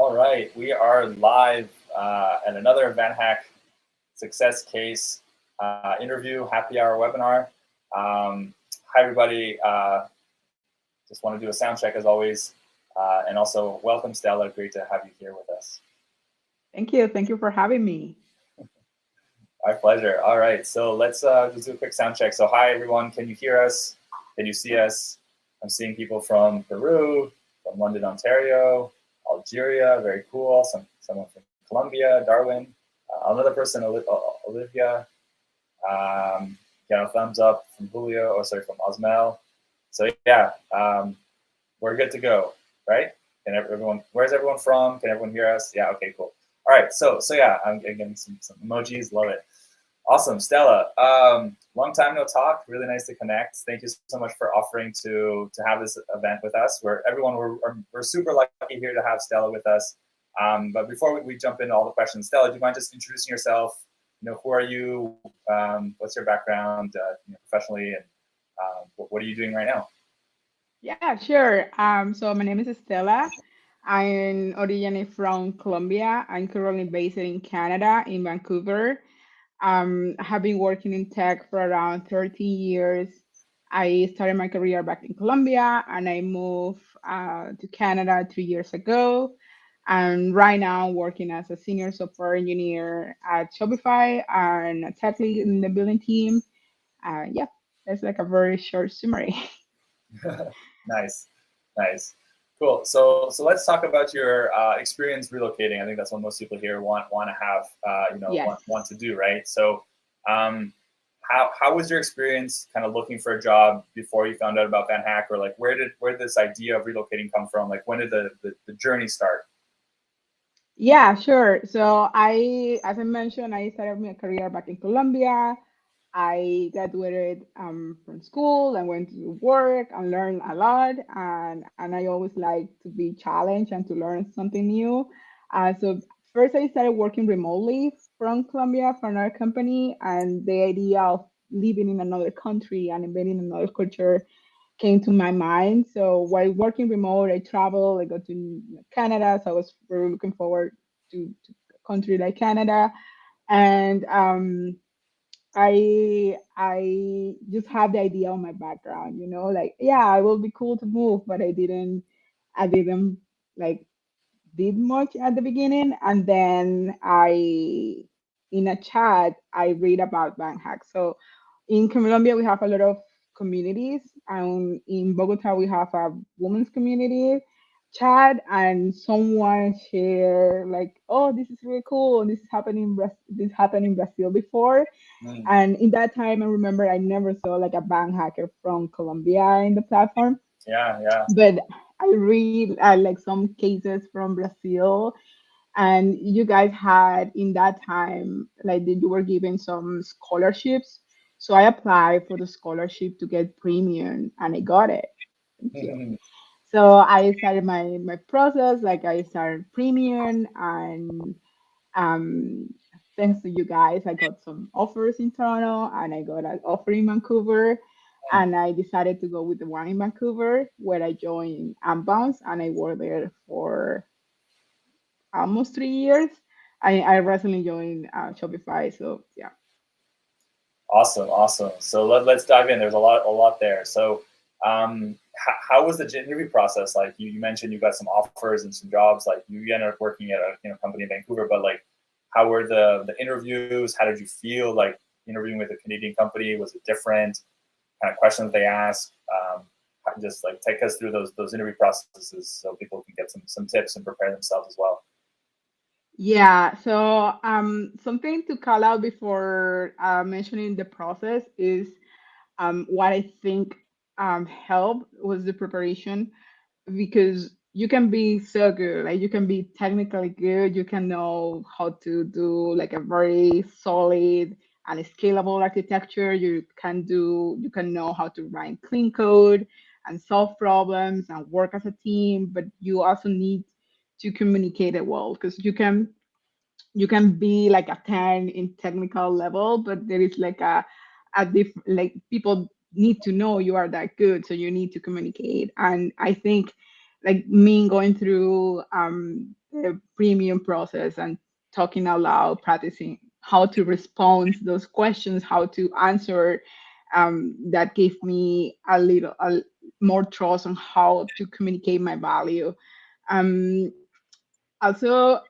All right, we are live at another VanHack success case interview, happy hour webinar. Hi, everybody. Just want to do a sound check as always. And also welcome, Stella. Great to have you here with us. Thank you. Thank you for having me. Our pleasure. All right, so let's just do a quick sound check. So hi, everyone. Can you hear us? Can you see us? I'm seeing people from Peru, from London, Ontario, Algeria, very cool. Someone from Colombia, Darwin. Another person, Olivia. Got a thumbs up from Julio, from Osmel. So yeah, we're good to go, right? Can everyone? Where's everyone from? Can everyone hear us? Yeah. Okay. Cool. All right. So yeah, I'm getting some emojis. Love it. Awesome, Stella. Long time no talk. Really nice to connect. Thank you so much for offering to have this event with us. We're super lucky here to have Stella with us. But before we jump into all the questions, Stella, do you mind just introducing yourself? Who are you? What's your background professionally, and what are you doing right now? Yeah, sure. So my name is Stella. I'm originally from Colombia. I'm currently based in Canada, in Vancouver. I have been working in tech for around 13 years. I started my career back in Colombia and I moved to Canada 3 years ago. And right now, I'm working as a senior software engineer at Shopify and a tech lead in the building team. Yeah, that's like a very short summary. Nice. Cool. So let's talk about your experience relocating. I think that's what most people here want to have, Yes. want to do, right? So how was your experience kind of looking for a job before you found out about VanHack, or like where did this idea of relocating come from? Like when did the journey start? Yeah, sure. So as I mentioned, I started my career back in Colombia. I graduated from school and went to work and learned a lot. And I always like to be challenged and to learn something new. So first, I started working remotely from Colombia for another company, and the idea of living in another country and embedding another culture came to my mind. So while working remote, I travel, I go to Canada. So I was very looking forward to a country like Canada. And I just have the idea on my background, like yeah, I will be cool to move, but I didn't like did much at the beginning. And then in a chat, I read about VanHack. So in Colombia, we have a lot of communities. And in Bogota, we have a women's community chat, and someone share like, oh, this is really cool. And this happened in Brazil before. Mm. And in that time, I remember I never saw like a bank hacker from Colombia in the platform, Yeah. but I read like some cases from Brazil, and you guys had in that time like you were given some scholarships. So I applied for the scholarship to get premium, and I got it. Thank you. So I started my process. Like I started premium, and um, thanks to you guys, I got some offers in Toronto and I got an offer in Vancouver. And I decided to go with the one in Vancouver, where I joined Unbounce, and I worked there for almost 3 years. I recently joined Shopify, so yeah. Awesome. So let's dive in. There's a lot there. So how was the interview process? Like you mentioned you got some offers and some jobs. Like you ended up working at a company in Vancouver, but like how were the interviews? How did you feel like interviewing with a Canadian company? Was it different? Kind of questions they ask? Just like take us through those interview processes so people can get some tips and prepare themselves as well. Yeah, so something to call out before mentioning the process is what I think helped was the preparation, because you can be so good, like you can be technically good, you can know how to do like a very solid and scalable architecture, you can know how to write clean code and solve problems and work as a team, but you also need to communicate it well, because you can be like a 10 in technical level, but there is like like people need to know you are that good, so you need to communicate. And I think like me going through the premium process and talking out loud, practicing how to respond to those questions, how to answer. That gave me more trust on how to communicate my value. Um, Also,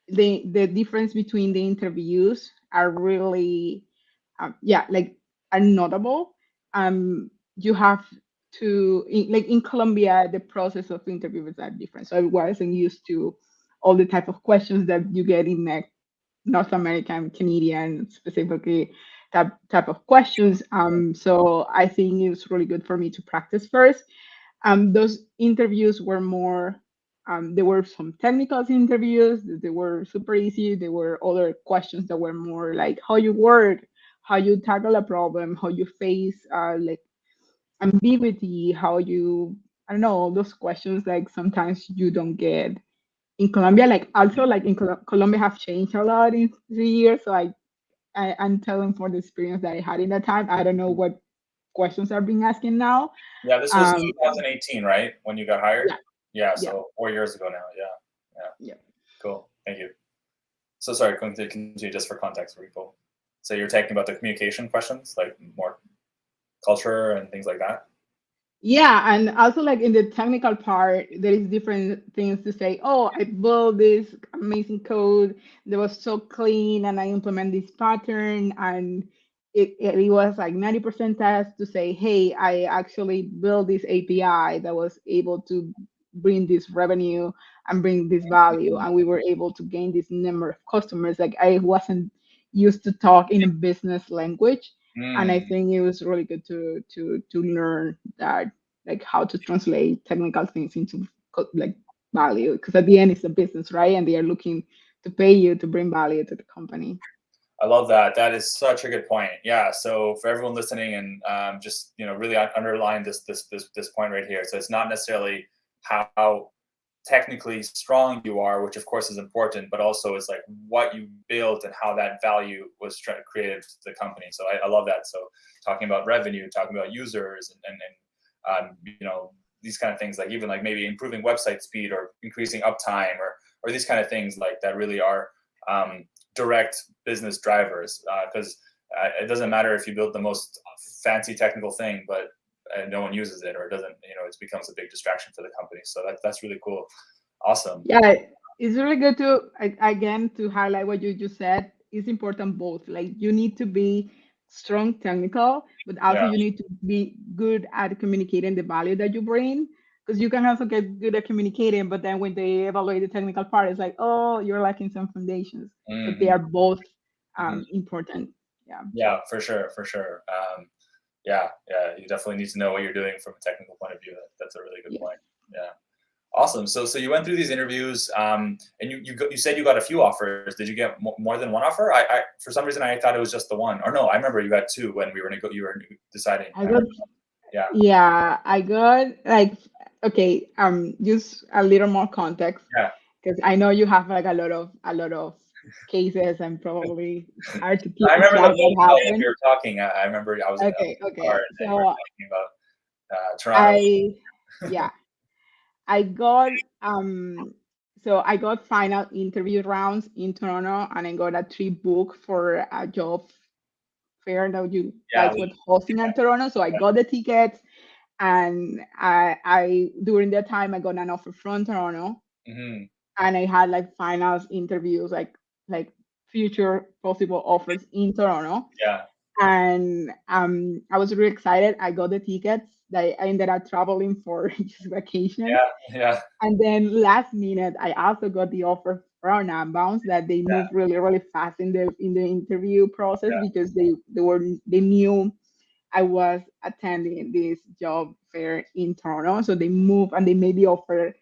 the difference between the interviews are really, yeah, like are notable. You have like in Colombia, the process of interviews are different. So I wasn't used to all the type of questions that you get in like North American, Canadian, specifically type of questions. So I think it was really good for me to practice first. Those interviews were more, there were some technical interviews, they were super easy. There were other questions that were more like how you work, how you tackle a problem, how you face like ambiguity, how you, I don't know, those questions like sometimes you don't get in Colombia. Like also like in Colombia have changed a lot in 3 years. So I'm telling for the experience that I had in that time. I don't know what questions are being asking now. Yeah, this was Um, 2018, right? When you got hired? yeah, Yeah, yeah, so 4 years ago now. Yeah, yeah, yeah. cool. Thank you. So sorry, continue just for context for people. So you're talking about the communication questions, like more culture and things like that? Yeah, and also like in the technical part, there is different things to say. Oh, I built this amazing code that was so clean, and I implement this pattern, and it was like 90% test to say, hey, I actually built this API that was able to bring this revenue and bring this value, and we were able to gain this number of customers. Like I wasn't used to talk in a business language, and I Mm. think it was really good to learn that, like how to translate technical things into like value, because at the end it's a business, right? And they are looking to pay you to bring value to the company. I love that. That is such a good point. Yeah. So for everyone listening, and just really underline this point right here. So it's not necessarily how technically strong you are, which of course is important, but also it's like what you built and how that value was created to the company. So I love that. So talking about revenue, talking about users, and these kind of things, like even like maybe improving website speed or increasing uptime, or these kind of things like that really are direct business drivers. Because it doesn't matter if you build the most fancy technical thing, but no one uses it, or it doesn't, it becomes a big distraction for the company. So that's really cool. Awesome. Yeah, it's really good to again to highlight what you just said. It's important both. Like you need to be strong technical, but also Yeah. you need to be good at communicating the value that you bring. Because you can also get good at communicating, but then when they evaluate the technical part, it's like, oh, you're lacking some foundations. But they Hmm. are both Hmm. important. Yeah. Yeah, for sure, for sure. Yeah, yeah, you definitely need to know what you're doing from a technical point of view. That's a really good Yes. point. Yeah. Awesome. So you went through these interviews, and you said you got a few offers. Did you get more than one offer? I for some reason I thought it was just the one. Or no, I remember you got two when you were deciding. I I got remember. Yeah. Yeah, I got like, okay, just a little more context, Yeah. because I know you have like a lot of cases, and probably it's hard to I keep remember the track what phone call when happened. we were talking. I remember I was in Okay, the car okay. and we were So talking about Toronto. I yeah, I got so I got final interview rounds in Toronto, and I got a trip book for a job fair that you Yeah. guys were hosting in Toronto. So I got the tickets, and I during that time I got an offer from Toronto, Hmm. and I had like finals interviews, like future possible offers in Toronto, Yeah. and I was really excited. I got the tickets. I ended up traveling for just vacation, Yeah. Yeah. and then last minute I also got the offer from Bounce that they moved really really fast in the interview process, Yeah. because they knew I was attending this job fair in Toronto. So they moved and they made the offer.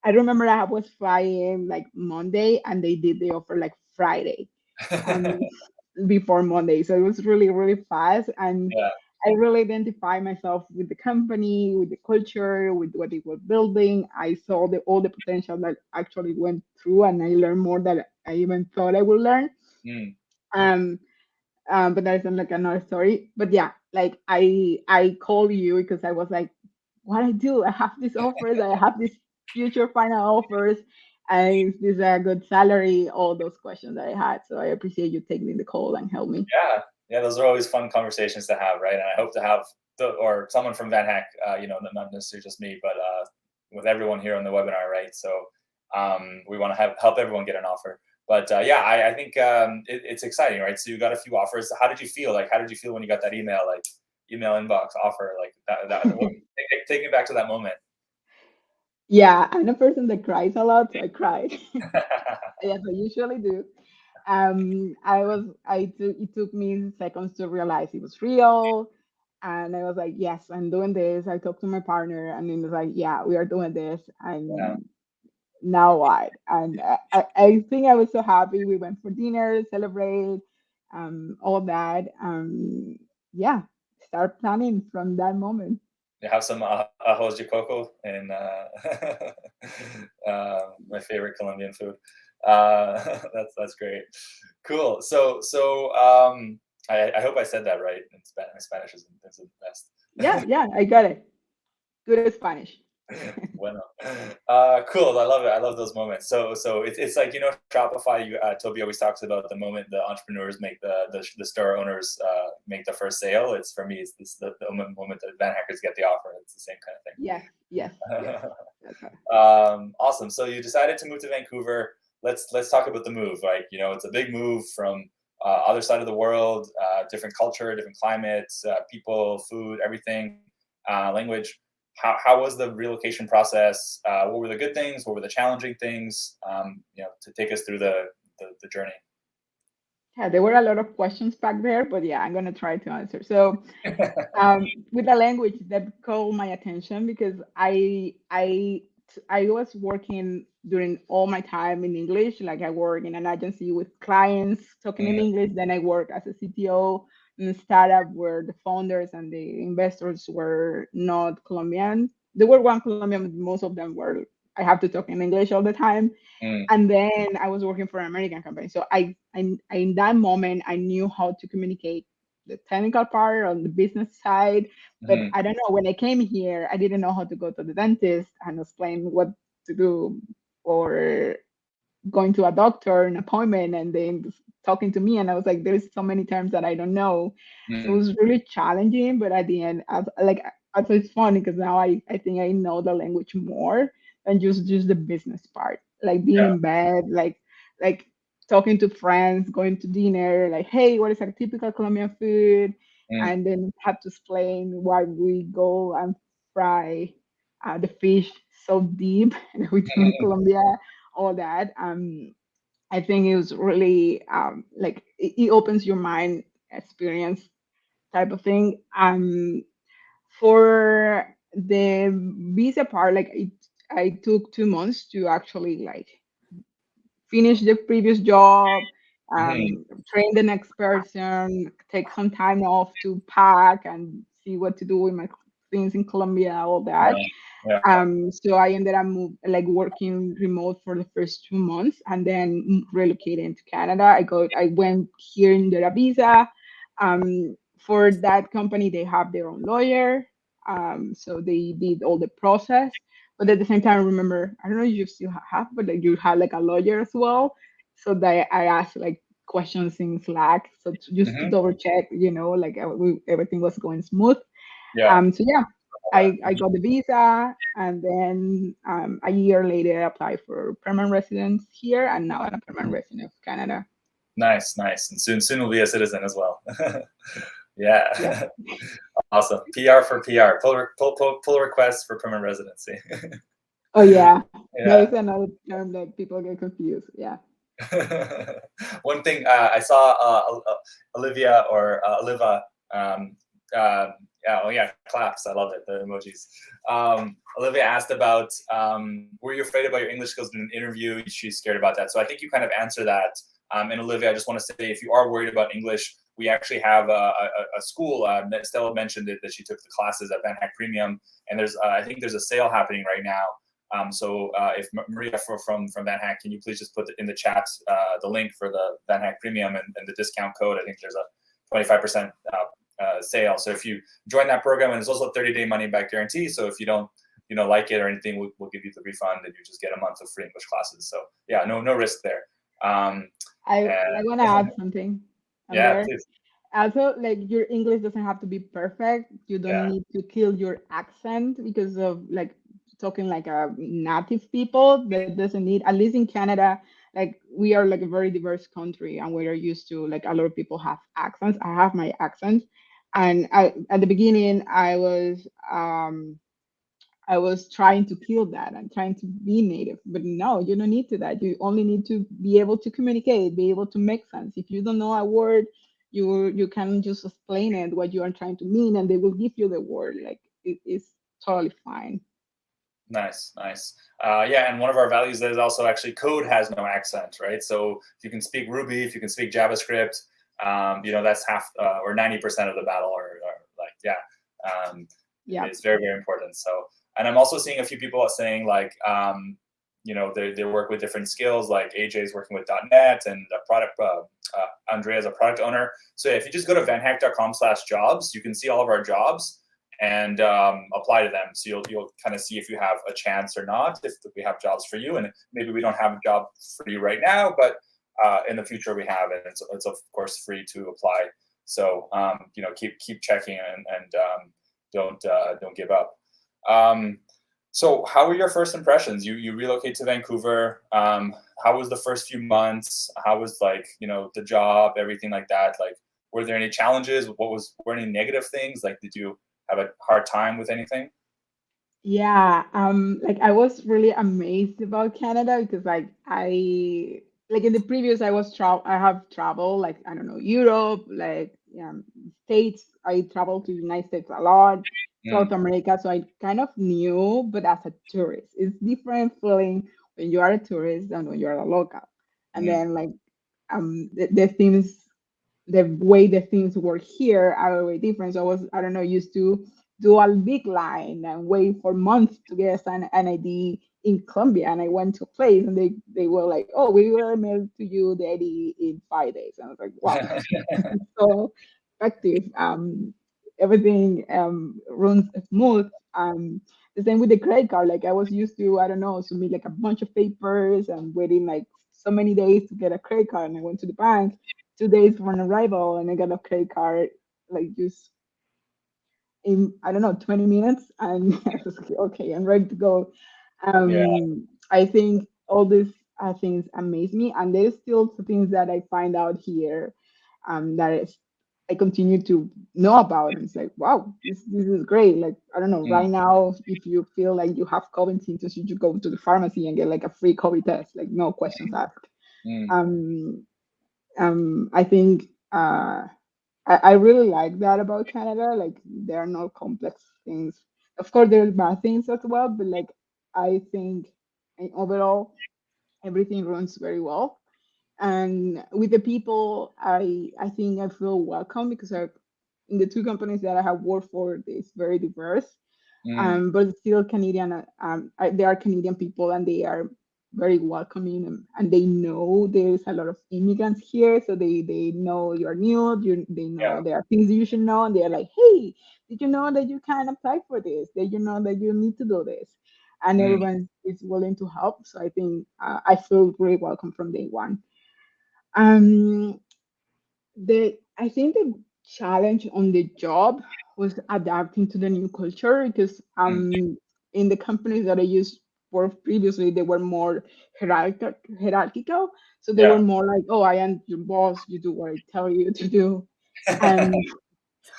I remember I was flying like Monday, and they did the offer like Friday, um, before Monday. So it was really, really fast. And Yeah. I really identified myself with the company, with the culture, with what they were building. I saw all the potential that actually went through, and I learned more than I even thought I would learn. Mm. Um, but that is like another story. But yeah, like I called you because I was like, what I do? I have these offers. I have this. future final offers, and is this a good salary? All those questions that I had. So I appreciate you taking the call and help me. Yeah, those are always fun conversations to have, right? And I hope to have or someone from VanHack, not necessarily just me, but with everyone here on the webinar, right? So we want to help everyone get an offer. But yeah, I think it's exciting, right? So you got a few offers. How did you feel? Like, how did you feel when you got that email, like email inbox offer, like take me back to that moment. Yeah, I'm a person that cries a lot, so I cried. Yes, I usually do. It took me seconds to realize it was real. And I was like, yes, I'm doing this. I talked to my partner and then it was like, yeah, we are doing this. Yeah. And now what? And I think I was so happy. We went for dinner, celebrate, all that. Yeah, start planning from that moment. You have some arroz de coco and my favorite Colombian food. That's great. Cool. I hope I said that right. In Spanish, my Spanish isn't the best. Yeah, I got it. Good at Spanish. Bueno. Cool. I love it. I love those moments. So it's like, Shopify. Toby always talks about the moment the entrepreneurs make the store owners make the first sale. It's for me. It's the moment that VanHackers get the offer. It's the same kind of thing. Yes. That's right. Awesome. So you decided to move to Vancouver. Let's talk about the move. Right. It's a big move from other side of the world, different culture, different climates, people, food, everything, language. How was the relocation process? What were the good things? What were the challenging things? To take us through the journey. Yeah, there were a lot of questions back there, but yeah, I'm gonna try to answer. So, with the language that caught my attention because I was working during all my time in English. Like I work in an agency with clients talking in Mm, English. Then I work as a CTO in a startup where the founders and the investors were not Colombian. There were one Colombian, but most of them were. I have to talk in English all the time. mm, And then I was working for an American company. So in that moment, I knew how to communicate the technical part on the business side. But mm, I don't know, when I came here, I didn't know how to go to the dentist and explain what to do, or going to a doctor, an appointment, and then just talking to me. And I was like, there's so many terms that I don't know. So it mm, was really challenging. But at the end, also it's funny because now I think I know the language more than just the business part. Like being yeah. in bed, like talking to friends, going to dinner, like, hey, what is a typical Colombian food? Mm, And then have to explain why we go and fry the fish so deep that we do in mm, Colombia, all that. I think it was really like it opens your mind experience type of thing. For the visa part, I took 2 months to actually like finish the previous job, mm, train the next person, take some time off to pack and see what to do with my things in Colombia, all that. yeah. Yeah. So I ended up like working remote for the first 2 months and then relocating to Canada. I went here in the visa. For that company, they have their own lawyer. So they did all the process. But at the same time, remember, I don't know if you still have, but like you had like a lawyer as well. So that I asked like questions in Slack, so just to Hmm. double check, like everything was going smooth. Yeah. So yeah, I got the visa, and then a year later, I applied for permanent residence here, and now I'm a permanent resident of Canada. Nice, nice. And soon will be a citizen as well. Yeah. Yeah. Awesome. PR for PR. Pull requests for permanent residency. Oh yeah, that Yeah. is another term that people get confused. Yeah. One thing I saw Olivia or Oliva. Um, yeah, oh yeah, claps. I love it. The emojis. Olivia asked about were you afraid about your English skills in an interview? She's scared about that. So I think you kind of answer that. And Olivia, I just want to say, if you are worried about English, we actually have a school that Stella mentioned that she took the classes at VanHack Premium, and I think there's a sale happening right now. So if Maria from VanHack, can you please just put in the chat the link for the VanHack Premium and the discount code? I think there's a 25% sale. So if you join that program, and there's also a 30-day money back guarantee. So if you don't like it or anything, we'll give you the refund and you just get a month of free English classes. So yeah, no risk there. I want to add something on Yeah, there. please. Also, like your English doesn't have to be perfect. You don't Yeah. need to kill your accent because of like talking like a native people. That doesn't need, at least in Canada, like we are like a very diverse country and we are used to like a lot of people have accents. I have my accent. And at the beginning, I was trying to kill that and trying to be native, but no, you don't need to that. You only need to be able to communicate, be able to make sense. If you don't know a word, you can just explain it what you are trying to mean, and they will give you the word. Like it is totally fine. Nice, nice. Yeah, and one of our values is also actually code has no accent, right? So if you can speak Ruby, if you can speak JavaScript, that's half or 90% of the battle, or like, yeah, Yeah, it's very, very important. So, and I'm also seeing a few people saying like, they work with different skills. Like AJ's working with .NET and a product. Andrea's a product owner. So if you just go to vanhack.com/jobs, you can see all of our jobs and apply to them. So you'll kind of see if you have a chance or not, if we have jobs for you. And maybe we don't have a job for you right now, but in the future we have, and it's of course free to apply. So keep checking and don't give up. So how were your first impressions? You relocate to Vancouver. How was the first few months? How was the job, everything like that? Like, were there any challenges? Were any negative things? Like, did you have a hard time with anything? yeah. Like I was really amazed about Canada because like in the previous I have traveled like I don't know Europe, like States. I traveled to the United States a lot, South Mm, America, so I kind of knew, but as a tourist, it's different feeling when you are a tourist than when you are a local. And mm, then like the things, the way the things work here are way different. So I don't know, used to do a big line and wait for months to get an ID in Colombia. And I went to a place and they were like, oh, we will mail to you the ID in 5 days. And I was like, wow, this is so effective. Everything runs smooth. The same with the credit card. Like I was used to, I don't know, submit like a bunch of papers and waiting like so many days to get a credit card. And I went to the bank 2 days for an arrival and I got a credit card like just in I don't know 20 minutes and I was like, okay, I'm ready to go. yeah. I think all these things amaze me, and there's still some things that I find out here I continue to know about, and it's like, wow, this is great. Like I don't know, Mm, right now, if you feel like you have COVID symptoms, you should go to the pharmacy and get like a free COVID test, like no questions asked. mm, Um, I think I really like that about Canada. Like there are no complex things. Of course, there are bad things as well, but like I think overall everything runs very well. And with the people, I think I feel welcome because in the two companies that I have worked for, it's very diverse, mm, but still Canadian. They are Canadian people, and they are very welcoming, and they know there's a lot of immigrants here, so they know you're new. They yeah. know there are things you should know, and they're like, "Hey, did you know that you can apply for this? Did you know that you need to do this?" And Mm, everyone is willing to help. So I think I feel very welcome from day one. Um, the I think the challenge on the job was adapting to the new culture because mm, in the companies that I used for previously they were more hierarchical, so they yeah. were more like, oh, I am your boss, you do what I tell you to do, and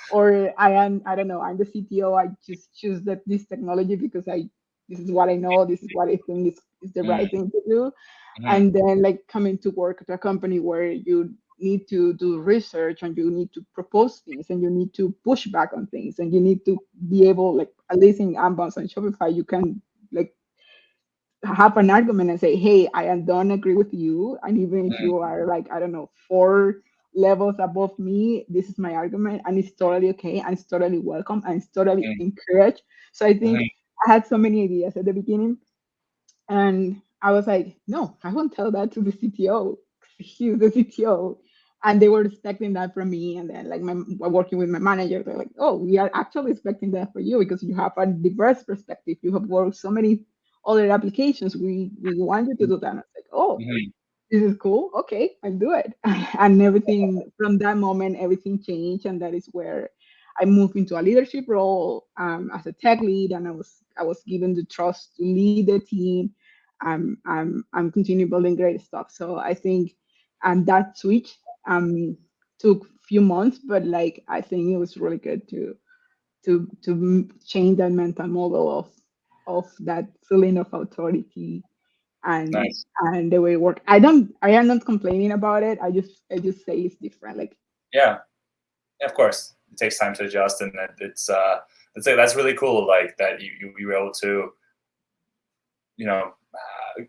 or I don't know, I'm the CTO, I just choose that this technology because I this is what I know, this is what I think is the Mm, right thing to do. mhm, And then like coming to work at a company where you need to do research and you need to propose things and you need to push back on things and you need to be able, like at least in Unbounce and Shopify, you can like have an argument and say, hey, don't agree with you. And even if mm, you are like, I don't know, 4 levels above me, this is my argument. And it's totally okay. And it's totally welcome. And it's totally mm, encouraged. So I think mhm, I had so many ideas at the beginning. And I was like, no, I won't tell that to the CTO. He's the CTO. And they were expecting that from me. And then like working with my manager, they're like, oh, we are actually expecting that for you because you have a diverse perspective. You have worked so many other applications. We want you to do that. And I was like, oh, Mhm. this is cool. Okay, I'll do it. And everything from that moment, everything changed, and that is where I moved into a leadership role as a tech lead, and I was given the trust to lead the team. I'm continue building great stuff. So I think that switch took few months, but like I think it was really good to change that mental model of that feeling of authority and Nice. and the way it work. I am not complaining about it. I just say it's different. Like Yeah. Of course, it takes time to adjust, and that's really cool. Like that you were able to,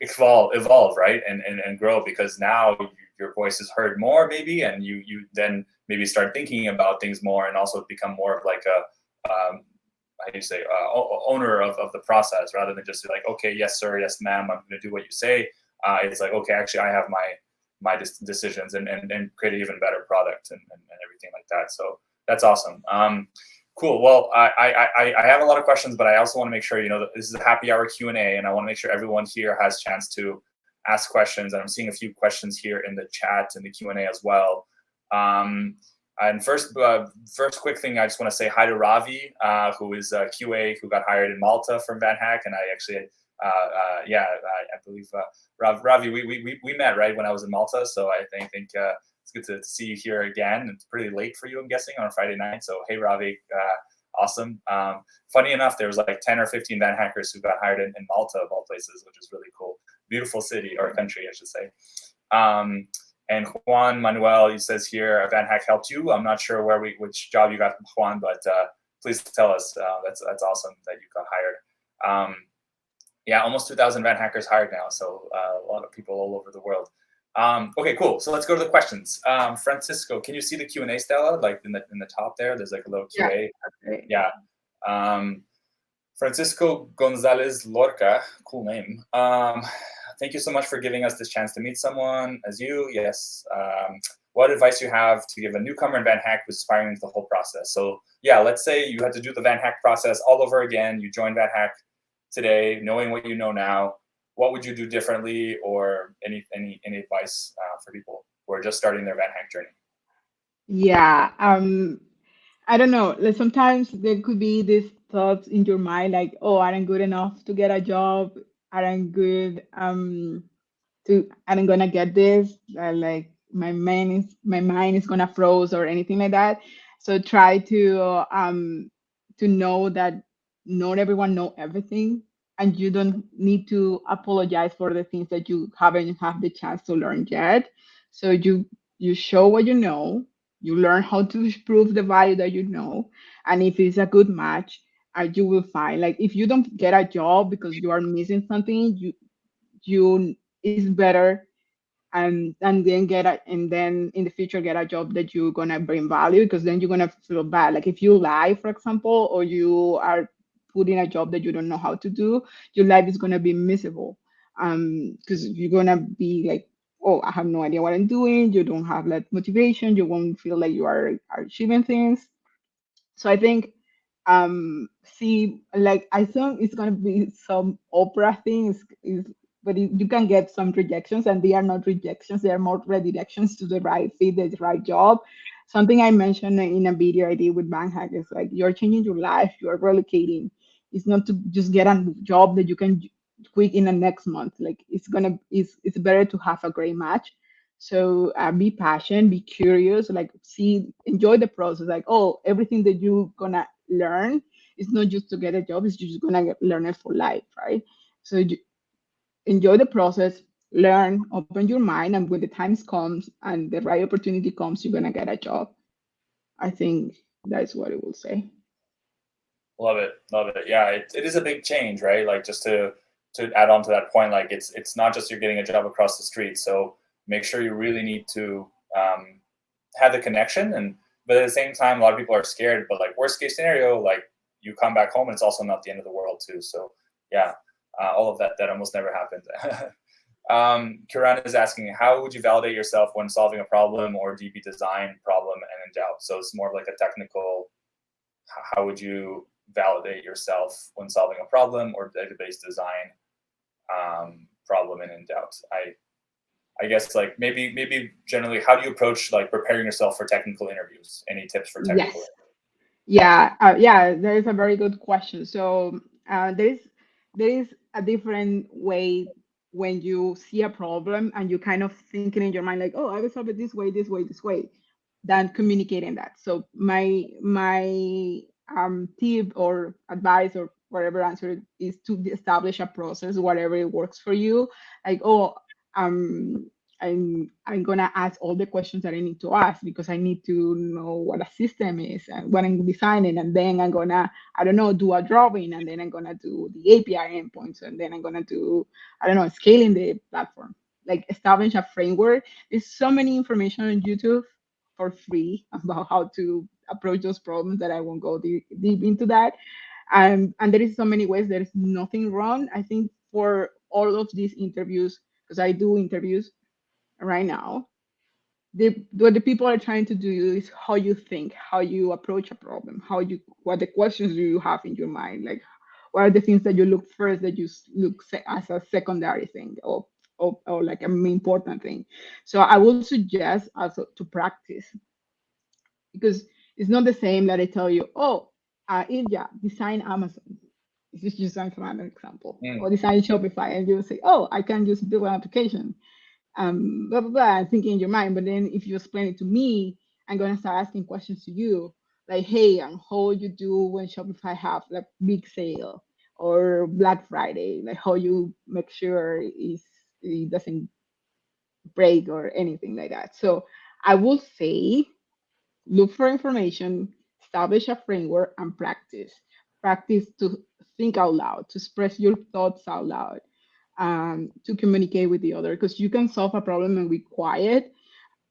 evolve, right, and grow, because now your voice is heard more, maybe, and you then maybe start thinking about things more, and also become more of like a how do you say, owner of the process, rather than just like, okay, yes sir, yes ma'am, I'm going to do what you say. It's like, okay, actually I have my decisions, and create an even better product, and everything like that. So that's awesome. Cool. Well, I have a lot of questions, but I also want to make sure, that this is a happy hour Q&A, and I want to make sure everyone here has a chance to ask questions. And I'm seeing a few questions here in the chat and the Q&A as well. And first quick thing, I just want to say hi to Ravi, who is a QA who got hired in Malta from VanHack, and I actually, I believe Ravi, we met right when I was in Malta, so I think it's good to see you here again. It's pretty late for you, I'm guessing, on a Friday night. So hey, Ravi, awesome. Funny enough, there was like 10 or 15 VanHackers who got hired in Malta, of all places, which is really cool. Beautiful city, or country, I should say. And Juan Manuel, he says here, VanHack helped you. I'm not sure which job you got from Juan, but please tell us. That's awesome that you got hired. Yeah, almost 2,000 VanHackers hired now, so a lot of people all over the world. Okay, cool. So let's go to the questions. Francisco, can you see the Q&A, Stella? Like in the top there, there's like a little QA. yeah. Yeah. Francisco Gonzalez Lorca, cool name. Thank you so much for giving us this chance to meet someone as you. Yes. What advice you have to give a newcomer in VanHack who's aspiring into the whole process? So yeah, let's say you had to do the VanHack process all over again. You joined VanHack today, knowing what you know now. What would you do differently, or any advice for people who are just starting their VanHack journey? Yeah. I don't know. Like sometimes there could be these thoughts in your mind like, oh, I am good enough to get a job. I am good to I'm gonna get this. Like my mind is gonna froze or anything like that. So try to know that not everyone know everything, and you don't need to apologize for the things that you haven't had the chance to learn yet. So you show what you know, you learn how to prove the value that you know, and if it's a good match, you will find, like, if you don't get a job because you are missing something, you it's better and then and then in the future get a job that you're gonna bring value, because then you're gonna feel bad. Like if you lie, for example, or you are put in a job that you don't know how to do, your life is gonna be miserable. Because you're gonna be like, oh, I have no idea what I'm doing. You don't have that motivation. You won't feel like you are achieving things. So I think, see, like I think it's gonna be some opera things, but you can get some rejections, and they are not rejections; they are more redirections to the right fit, the right job. Something I mentioned in a video I did with VanHack is like, you're changing your life, you are relocating. It's not to just get a job that you can quit in the next month. Like it's better to have a great match. So be patient, be curious, like see, enjoy the process. Like, oh, everything that you're gonna learn is not just to get a job; it's just gonna learn it for life, right? So enjoy the process, learn, open your mind, and when the times comes and the right opportunity comes, you're gonna get a job. I think that's what it will say. Love it, love it. Yeah, it is a big change, right? Like, just to add on to that point, like it's not just you're getting a job across the street. So make sure you really need to have the connection, but at the same time, a lot of people are scared. But like, worst case scenario, like you come back home and it's also not the end of the world too. So yeah, all of that almost never happened. Kiran is asking, how would you validate yourself when solving a problem or DB design problem and in doubt? So it's more of like a technical, how would you validate yourself when solving a problem or database design problem and in doubt? I guess like maybe generally, how do you approach like preparing yourself for technical interviews? Any tips for technical? Yes. Yeah, that is a very good question. So there is a different way when you see a problem and you kind of thinking in your mind like, oh, I will solve it this way, this way, this way, than communicating that. So my tip or advice or whatever answer is to establish a process, whatever it works for you. Like, oh, um, I'm gonna ask all the questions that I need to ask because I need to know what a system is and what I'm designing, and then I'm gonna, I don't know, do a drawing, and then I'm gonna do the API endpoints, and then I'm gonna do, I don't know, scaling the platform. Like establish a framework. There's so many information on YouTube for free about how to approach those problems that I won't go deep into that. And there is so many ways. There is nothing wrong. I think for all of these interviews, because I do interviews right now, what the people are trying to do is how you think, how you approach a problem, what the questions do you have in your mind, like what are the things that you look first, that you look as a secondary thing, or like an important thing. So I would suggest also to practice, because it's not the same that I tell you, oh, Ilya, design Amazon. This is just an example, or design Shopify, and you say, oh, I can just build an application, blah blah blah, thinking in your mind. But then if you explain it to me, I'm gonna start asking questions to you, like, hey, and how you do when Shopify have like big sale or Black Friday, like how you make sure it doesn't break or anything like that. So I will say, look for information, establish a framework, and practice. Practice to think out loud, to express your thoughts out loud, to communicate with the other. Because you can solve a problem and be quiet,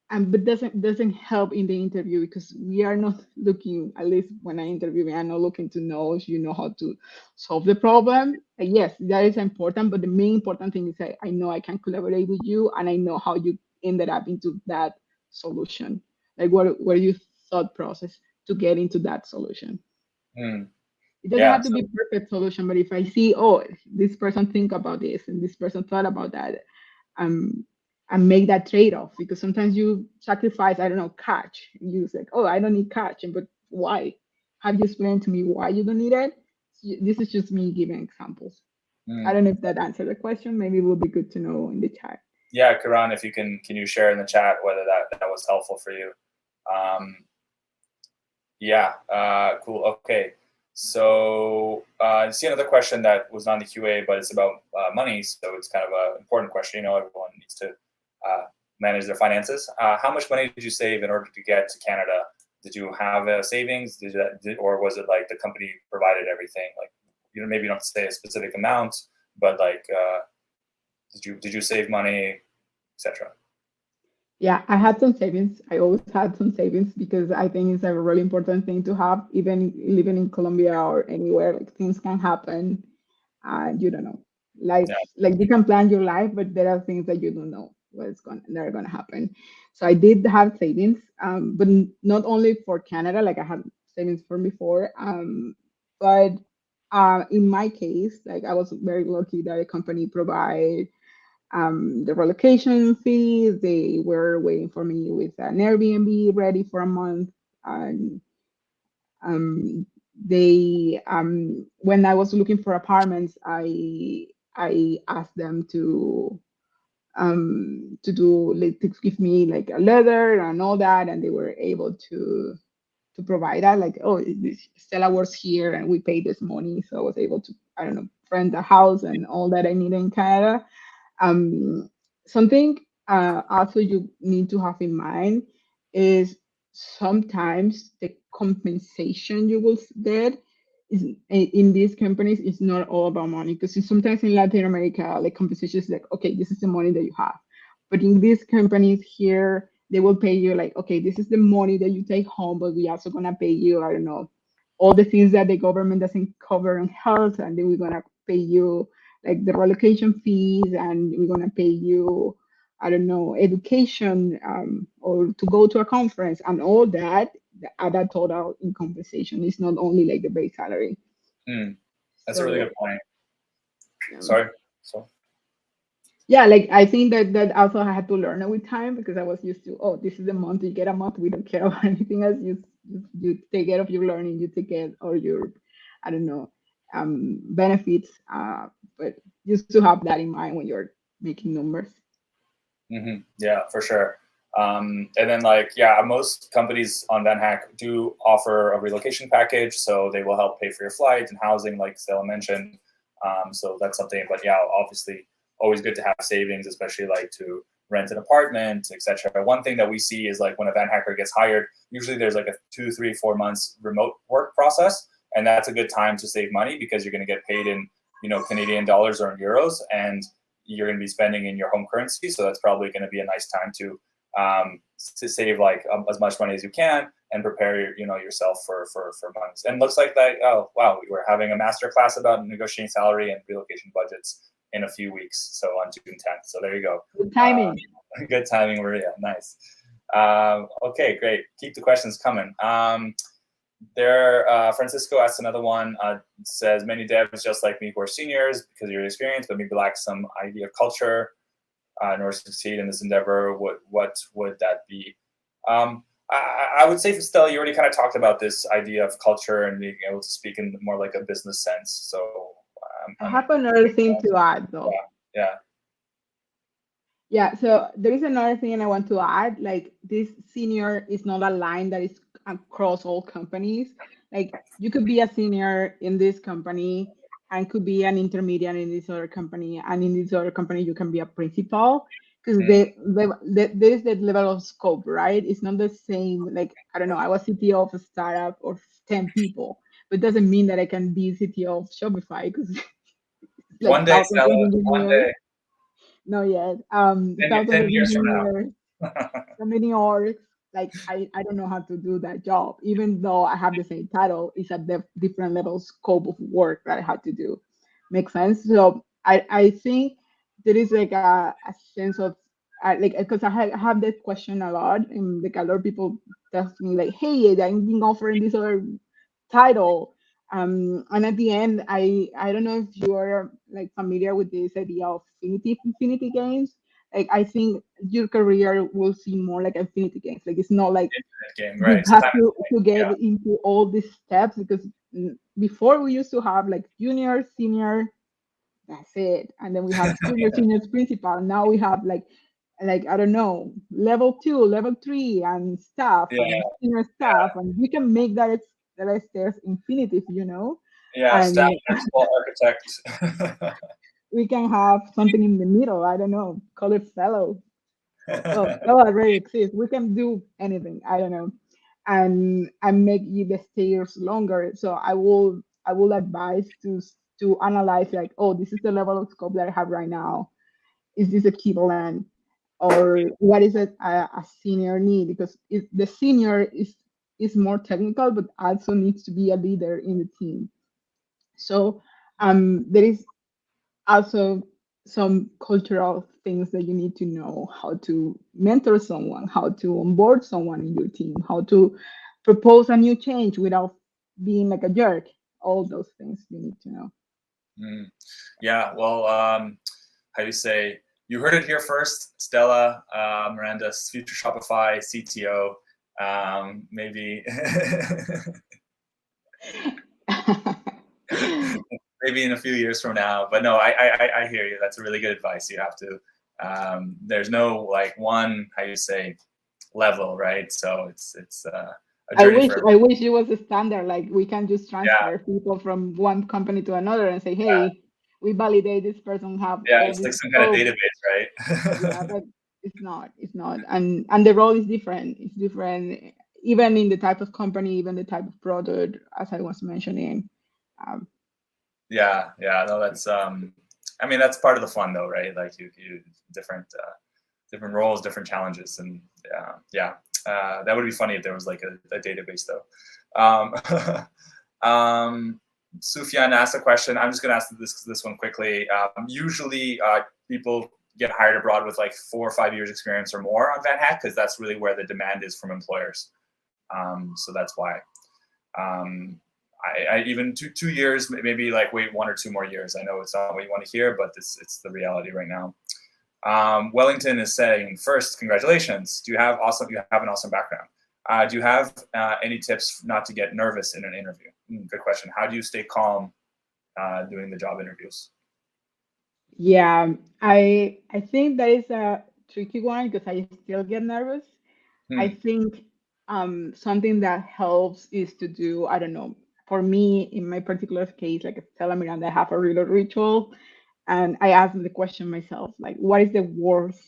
and but doesn't help in the interview, because we are not looking, at least when I interview, we are not looking to know if you know how to solve the problem. Yes, that is important, but the main important thing is that I know I can collaborate with you, and I know how you ended up into that solution. Like what your thought process to get into that solution. Mm. It doesn't Yeah. have to be perfect solution, but if I see, oh, this person think about this and this person thought about that, um, and make that trade-off, because sometimes you sacrifice, I don't know, catch. You say, oh, I don't need catch, but why? Have you explained to me why you don't need it? This is just me giving examples. I Mm. don't know if that answered the question. Maybe it would be good to know in the chat. Yeah, Karan, if you can you share in the chat whether that was helpful for you? Yeah, cool. Okay, so I see another question that was on the QA, but it's about money, so it's kind of an important question. You know, everyone needs to manage their finances. How much money did you save in order to get to Canada? Did you have savings? Or was it like the company provided everything? Like, you know, maybe you don't say a specific amount, but like, did you save money, etc.? Yeah, I had some savings. I always had some savings because I think it's a really important thing to have, even living in Colombia or anywhere. Like things can happen, and you don't know. Life, Yeah. like you can plan your life, but there are things that you don't know that are gonna happen. So I did have savings, but not only for Canada. Like I had savings from before, but in my case, like I was very lucky that a company provide the relocation fees. They were waiting for me with an Airbnb ready for a month. And they when I was looking for apartments, I asked them to do like to give me like a letter and all that, and they were able to provide that. Like, oh, Stella works here and we pay this money, so I was able to, I don't know, rent a house and all that I needed in Canada. um, Something also you need to have in mind is sometimes the compensation you will get is in these companies is not all about money, because sometimes in Latin America, like compensation is like, okay, this is the money that you have, but in these companies here, they will pay you like, okay, this is the money that you take home, but we also gonna pay you, I don't know, all the things that the government doesn't cover on health, and then we're gonna pay you like the relocation fees, and we're gonna pay you, I don't know, education, or to go to a conference and all that. At that total in compensation, it's not only like the base salary. Mm, that's a really So good point. um, Sorry. So. yeah, like I think that also I had to learn it with time, because I was used to, oh, this is the month, you get a month, we don't care about anything else. You take care of your learning, you take care or your, I don't know, benefits. But just to have that in mind when you're making numbers. Yeah, for sure. And then like, yeah, most companies on VanHack do offer a relocation package, so they will help pay for your flight and housing, like Stella mentioned. So that's something. But yeah, obviously, always good to have savings, especially like to rent an apartment, etc. One thing that we see is like when a van hacker gets hired, usually there's like a 2, 3, 4 months remote work process, and that's a good time to save money because you're going to get paid in Canadian dollars or in euros, and you're going to be spending in your home currency. So that's probably going to be a nice time to save like as much money as you can and prepare yourself for months. And looks like that. Oh wow, we were having a master class about negotiating salary and relocation budgets in a few weeks. So on June 10th. So there you go. Good timing. Good timing, Maria. Nice. Okay, great. Keep the questions coming. Francisco asked another one. Says many devs just like me who are seniors because of your experience, but maybe lack some idea of culture in order to succeed in this endeavor. What would that be? I would say for Stella, you already kind of talked about this idea of culture and being able to speak in more like a business sense. So I have another thing to add though. Yeah. Yeah, so there is another thing I want to add. Like, this senior is not a line that is across all companies. Like, you could be a senior in this company and could be an intermediate in this other company, and in this other company you can be a principal, because there is that level of scope, right? It's not the same. Like, I don't know, I was CTO of a startup of 10 people, but it doesn't mean that I can be CTO of Shopify, because like One day, thousands of Stella. One engineers. day. No, yet. Thousands 10 of years from engineers, now. so many orgs. Like, I don't know how to do that job. Even though I have the same title, it's a different level scope of work that I had to do. Makes sense? So I think there is like a sense of, like, because I have that question a lot, and like a lot of people tell me like, hey, I'm being offered this other title. And at the end, I don't know if you are like familiar with this idea of infinity games. Like, I think your career will seem more like infinity games. Like, it's not like Game, you right? have Sometimes, to get yeah, into all these steps, because before we used to have like junior, senior, that's it, and then we have junior, senior, principal. Now we have like I don't know, level 2, level 3, and staff, yeah, and senior staff, and we can make that stairs infinitive, yeah. Staff and principal architect. we can have something in the middle. I don't know, call it fellow. Well, fellow already exists. We can do anything. I don't know, and make the stairs longer. So I will advise to analyze, like, oh, this is the level of scope that I have right now. Is this equivalent, or what is it a senior need? Because the senior is more technical, but also needs to be a leader in the team. So there is also some cultural things that you need to know: how to mentor someone, how to onboard someone in your team, how to propose a new change without being like a jerk. All those things you need to know. Yeah. Well, how do you say? You heard it here first. Stella Miranda, future Shopify CTO. Maybe. Maybe in a few years from now, but no, I hear you. That's a really good advice. You have to. There's no like one, how you say, level, right? So it's a I journey wish for I everyone. wish it was a standard. Like, we can just Yeah, transfer people from one company to another and say, yeah, hey, we validate this person have yeah. all It's this like some kind of scope. database, Yeah, right? but it's not, and the role is different. It's different, even in the type of company, even the type of product, as I was mentioning. um, Yeah, yeah. No, that's I mean, that's part of the fun, though, right? Like you different roles, different challenges, and yeah. That would be funny if there was like a database, though. Um, um, Sufyan asked a question. I'm just going to ask this one quickly. Usually, people get hired abroad with like 4 or 5 years experience or more on VanHack because that's really where the demand is from employers. So that's why. I even 2 years, maybe like wait 1 or 2 more years. I know it's not what you want to hear, but it's the reality right now. Wellington is saying, first, congratulations. You have an awesome background. Do you have any tips not to get nervous in an interview? Good question. How do you stay calm doing the job interviews? Yeah, I think that is a tricky one because I still get nervous. I think something that helps is to do, I don't know, for me, in my particular case, like Stella Miranda, I have a little ritual. And I ask the question myself, like, what is the worst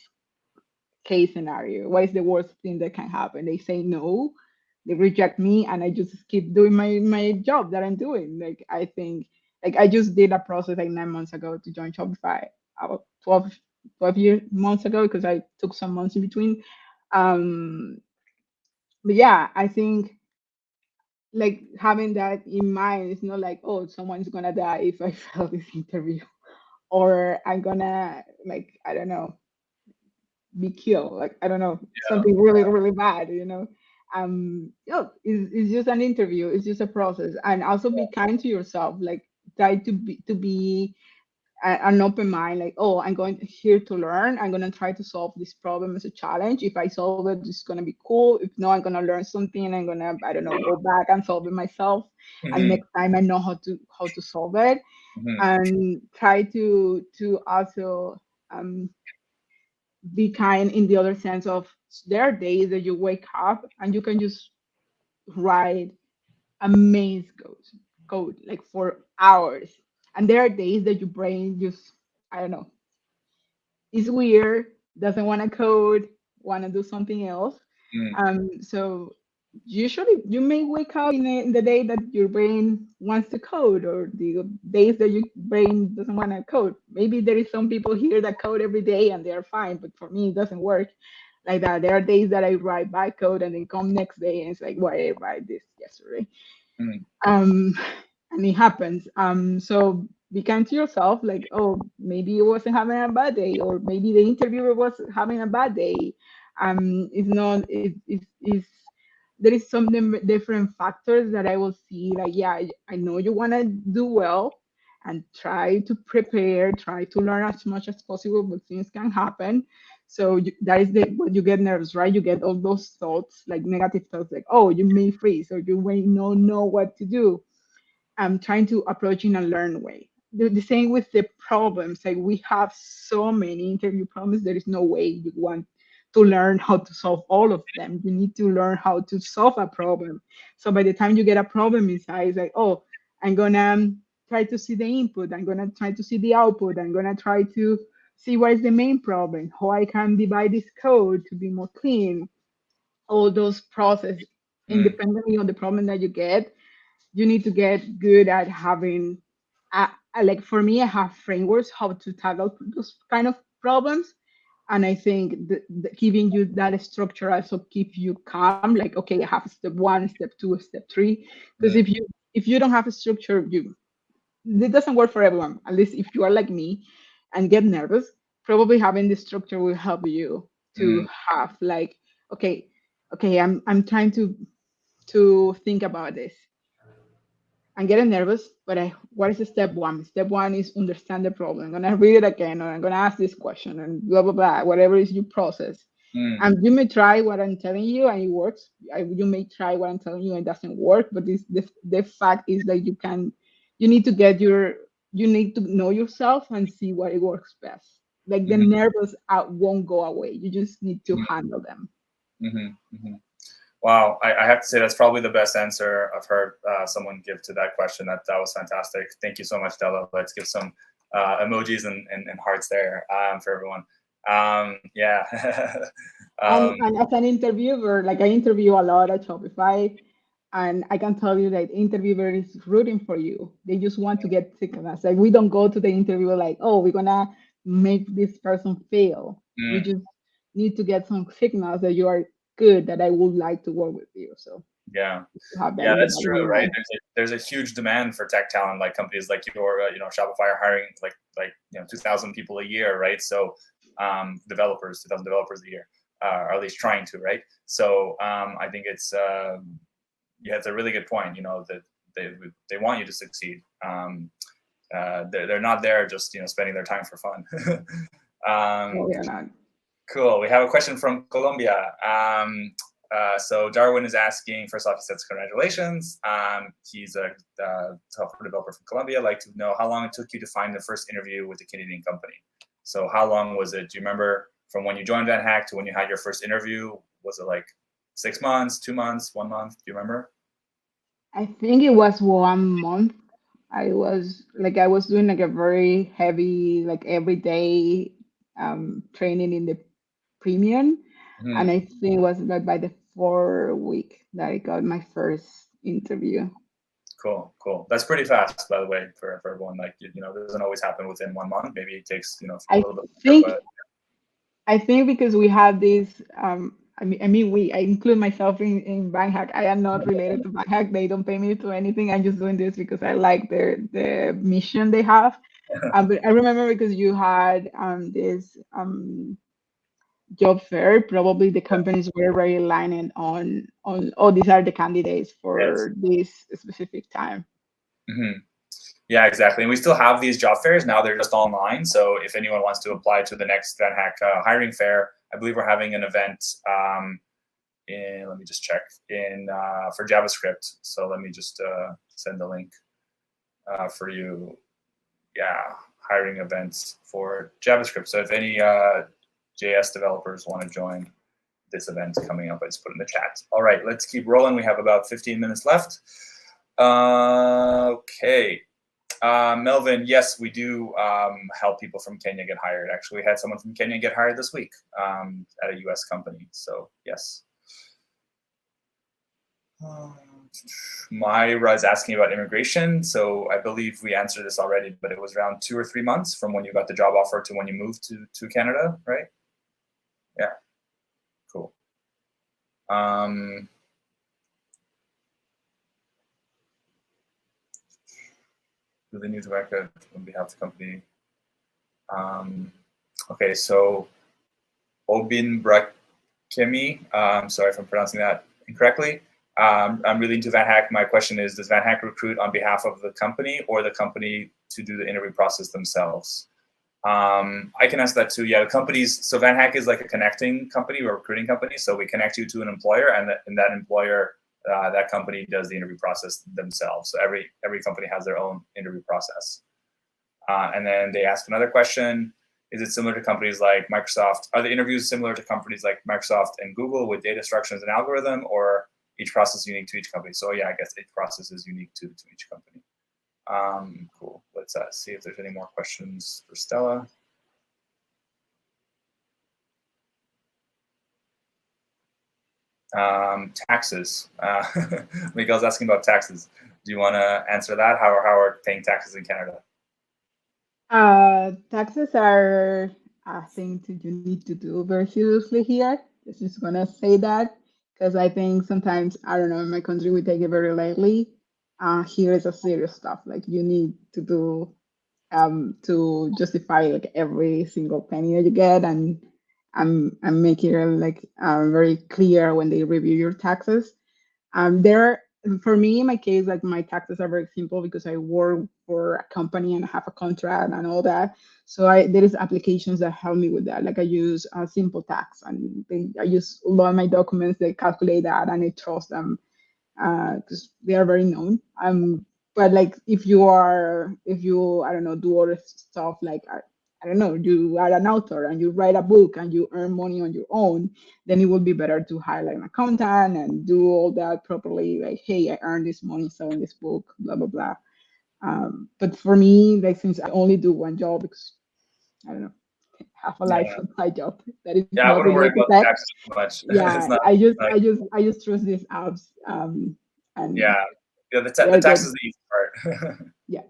case scenario? What is the worst thing that can happen? They say no, they reject me, and I just keep doing my job that I'm doing. Like, I think, like, I just did a process like 9 months ago to join Shopify, about 12 months ago, because I took some months in between. But yeah, I think like having that in mind, it's not like, oh, someone's gonna die if I fail this interview, or I'm gonna, like, I don't know, be killed, like, I don't know, Yeah. something really really bad, you know. It's just an interview, it's just a process. And also be kind to yourself, like try to be an open mind, like, oh, I'm going here to learn, I'm going to try to solve this problem as a challenge. If I solve it, it's going to be cool. If not, I'm going to learn something, I'm going to, I don't know, go back and solve it myself, and Mm-hmm. next time I know how to solve it. Mm-hmm. And try to also um, be kind in the other sense of, there are days that you wake up and you can just write amazing code like for hours, and there are days that your brain just, I don't know, is weird, doesn't want to code, want to do something else. So usually you may wake up in the day that your brain wants to code, or the days that your brain doesn't want to code. Maybe there is some people here that code every day and they're fine, but for me it doesn't work like that. There are days that I write by code and then come next day and it's like, why did I write this yesterday? Mm-hmm. um and it happens. So be kind to yourself, like, oh, maybe you wasn't having a bad day, or maybe the interviewer was having a bad day. It's not it's There is some different factors that I will see, like, yeah, I know you want to do well, and try to prepare, try to learn as much as possible, but things can happen. So that is the what you get nervous, right? You get all those thoughts, like negative thoughts, like, oh, you may freeze, or you may not know what to do. Trying to approach in a learned way. The same with the problems. Like, we have so many interview problems. There is no way you want to learn how to solve all of them. You need to learn how to solve a problem. So by the time you get a problem inside, it's like, oh, I'm gonna try to see the input. I'm gonna try to see the output. I'm gonna try to see what is the main problem, how I can divide this code to be more clean. All those process, independently of the problem that you get, you need to get good at having like, for me, I have frameworks how to tackle those kind of problems. And I think giving you that structure also keep you calm, like, okay, I have step one, step two, step three. Because Mm-hmm. if you don't have a structure, you it doesn't work for everyone. At least if you are like me and get nervous, probably having the structure will help you to have, like, okay, I'm trying to think about this. I'm getting nervous, but what is step one? Step one is understand the problem. I'm gonna read it again, or I'm gonna ask this question, and blah blah blah. Whatever is your process, Mm-hmm. and you may try what I'm telling you, and it works. You may try what I'm telling you, and it doesn't work. But the fact is that you need to you need to know yourself and see what it works best. Like, the nerves out won't go away. You just need to handle them. Mm-hmm. Wow, I have to say that's probably the best answer I've heard someone give to that question. That was fantastic. Thank you so much, Della. Let's give some emojis and hearts there for everyone. Yeah. And as an interviewer, like, I interview a lot at Shopify, and I can tell you that interviewer is rooting for you. They just want to get signals. Like, we don't go to the interview like, oh, we're gonna make this person fail. We Mm, just need to get some signals that you are good, that I would like to work with you. So Yeah. to have that Yeah, in the that's back of true, your right? mind. There's a huge demand for tech talent, like companies like your, Shopify are hiring like 2,000 people a year, right? So developers, 2,000 developers a year, or at least trying to, right? So I think it's yeah, it's a really good point. That they want you to succeed. They're not there just spending their time for fun. No, um, we are not. Cool. We have a question from Colombia. So Darwin is asking, first off, he says congratulations. He's a software developer from Colombia. I'd like to know how long it took you to find the first interview with a Canadian company. So how long was it? Do you remember from when you joined VanHack to when you had your first interview? Was it like 6 months, 2 months, 1 month? Do you remember? I think it was 1 month. I was doing like a very heavy, like everyday training in the premium. And Mhm. I think it was like by the 4 week that I got my first interview. Cool, cool. That's pretty fast, by the way, for everyone. Like, it doesn't always happen within 1 month. Maybe it takes, a I little bit longer, think but I think because we had this, I include myself in VanHack. I am not related to VanHack. They don't pay me to anything. I'm just doing this because I like the mission they have. But I remember because you had this job fair. Probably the companies were very aligned on oh, these are the candidates yes. for this specific time. Mhm. Yeah, exactly. And we still have these job fairs. Now they're just online. So if anyone wants to apply to the next VanHack hiring fair, I believe we're having an event let me just check, for JavaScript. So let me just send the link for you. Yeah, hiring events for JavaScript. So if any JS developers want to join this event coming up, I just put it in the chat. All right, let's keep rolling. We have about 15 minutes left. Okay. Melvin, yes, we do help people from Kenya get hired. Actually, we had someone from Kenya get hired this week at a US company. So, yes. Myra is asking about immigration. So, I believe we answered this already, but it was around 2 or 3 months from when you got the job offer to when you moved to Canada, right? Yeah, cool. Really new to America on behalf of the company. Okay, so Obin Brakemi, sorry if I'm pronouncing that incorrectly. I'm really into VanHack. My question is, does VanHack recruit on behalf of the company or the company to do the interview process themselves? I can answer that too. Yeah, the companies, so VanHack is like a connecting company or recruiting company. So we connect you to an employer, and that employer, that company does the interview process themselves. So every company has their own interview process. And then they ask another question. Is it similar to companies like Microsoft? Are the interviews similar to companies like Microsoft and Google with data structures and algorithm, or each process unique to each company? So yeah, I guess each process is unique to each company. Cool. Let's see if there's any more questions for Stella. Taxes. Miguel's asking about taxes. Do you want to answer that? How are paying taxes in Canada? Taxes are a thing that you need to do very seriously here. Just gonna say that because I think sometimes, I don't know, in my country we take it very lightly. Here is a serious stuff. Like you need to justify like every single penny that you get and make it like very clear when they review your taxes. There, for me, in my case, like my taxes are very simple because I work for a company and have a contract and all that. So there is applications that help me with that. Like I use Simple Tax, and I use a lot of my documents. They calculate that, and I trust them because they are very known. But like if you I don't know, do other stuff like I don't know, you are an author and you write a book and you earn money on your own, then it would be better to hire like an accountant and do all that properly. Like, hey, I earned this money selling this book, blah blah blah. But for me, like since I only do one job because I don't know, have a life Yeah, outside job that is yeah, I not wouldn't worry related to about the tech. taxes too much. It's Yeah, not. I just trust these apps. And Yeah, yeah. The they're taxes good. is the easy part. Yeah.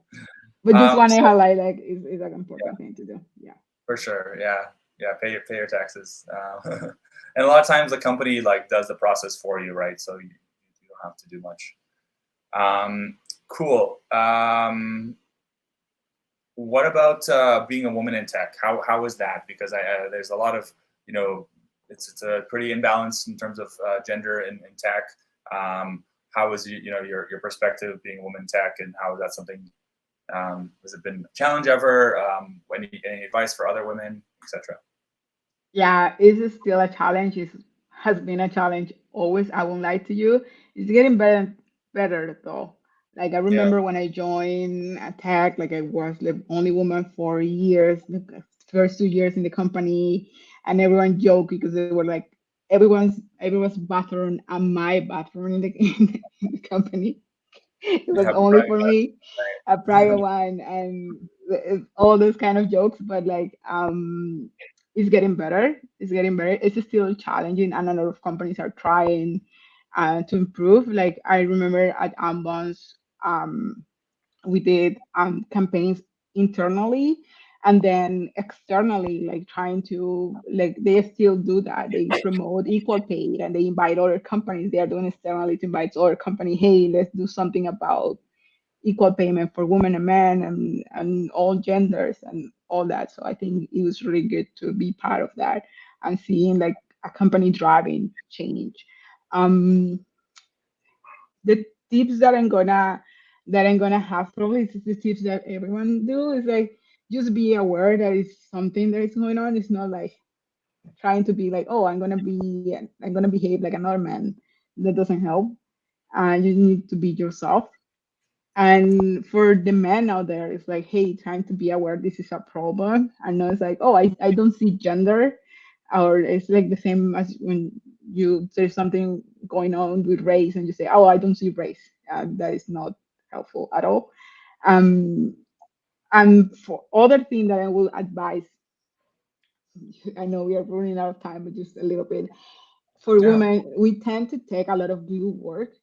But just want to So highlight like is an yeah, important thing to do. Yeah. for sure. Yeah, yeah. Pay your taxes. And a lot of times the company like does the process for you, right? So you have to do much. Cool. What about being a woman in tech? How is that? Because there's a lot of, it's a pretty imbalance in terms of gender in tech. How is your perspective being a woman in tech, and how is that something? Has it been a challenge ever? Any advice for other women, etc.? Yeah, it's still a challenge. It has been a challenge always. I won't lie to you. It's getting better though. Like I Yeah, remember when I joined Attack, like I was the only woman for years, the first 2 years in the company, and everyone joked because they were like everyone's bathroom and my bathroom in the in the company. It you was have a only private for me, a life. private one, and all those kind of jokes. But like, it's getting better. It's getting better. It's still challenging, and a lot of companies are trying to improve. Like I remember at Ambons, we did campaigns internally and then externally, like trying to, like they still do that. They promote equal pay and they invite other companies. They are doing externally to invite other company, hey, let's do something about equal payment for women and men and all genders and all that. So I think it was really good to be part of that and seeing like a company driving change. Um, the tips that I'm gonna have probably is the tips that everyone do is like just be aware that it's something that is going on. It's not like trying to be like, oh, I'm gonna behave like another man. That doesn't help. You need to be yourself. And for the men out there, it's like, hey, trying to be aware this is a problem. I know it's like, oh, I don't see gender, or it's like the same as when there's something going on with race and you say, oh, I don't see race. That is not helpful at all. Um, and for other thing that I will advise, I know we are running out of time, but just a little bit. For Yeah. women, we tend to take a lot of glue work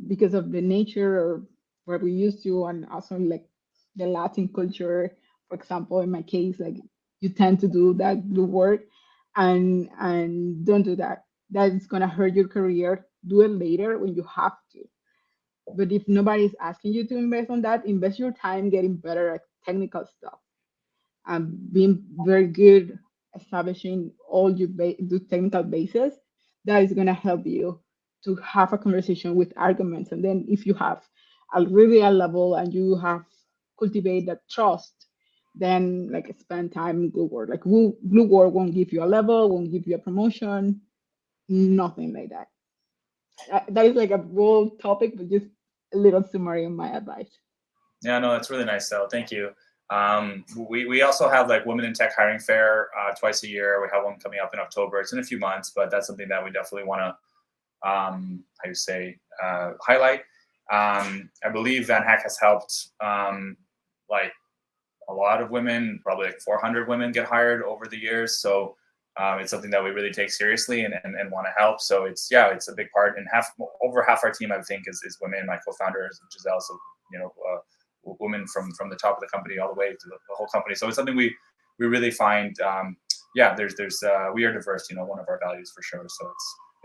because of the nature of what we used to, and also like the Latin culture. For example, in my case, like you tend to do that glue work, and don't do that. That is gonna hurt your career. Do it later when you have to. But if nobody's asking you to invest on that, invest your time getting better at technical stuff, being very good establishing all your the technical basis. That is going to help you to have a conversation with arguments. And then if you have a really a level and you have cultivate that trust, then like spend time in glue work. Like glue work won't give you a level, won't give you a promotion, nothing like that. That is like a broad topic, but just a little summary of my advice. Yeah, no, that's really nice, though. Thank you. We also have like Women in Tech Hiring Fair twice a year. We have one coming up in October. It's in a few months, but that's something that we definitely want to, how you say, highlight. I believe VanHack has helped like a lot of women, probably like 400 women get hired over the years. So it's something that we really take seriously and want to help. So it's a big part. And over half our team, I think, is women. My co-founder is Giselle, so women from the top of the company all the way to the whole company. So it's something we really find. There's we are diverse. One of our values for sure. So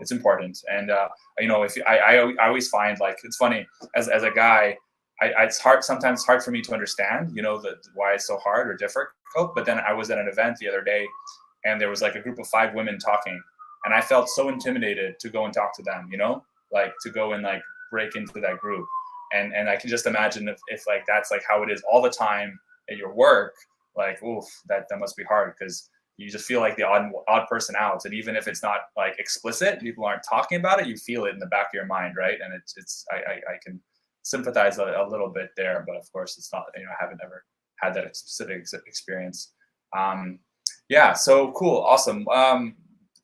it's important. And if I always find, like, it's funny as a guy. It's sometimes hard for me to understand, why it's so hard or difficult. But then I was at an event the other day, and there was like a group of 5 women talking, and I felt so intimidated to go and talk to them, like to go and like break into that group. And I can just imagine if like that's like how it is all the time at your work, like, oof, that must be hard, because you just feel like the odd person out. And even if it's not like explicit, people aren't talking about it, you feel it in the back of your mind, right? And I can sympathize a little bit there, but of course it's not, I haven't ever had that specific experience. So cool, awesome.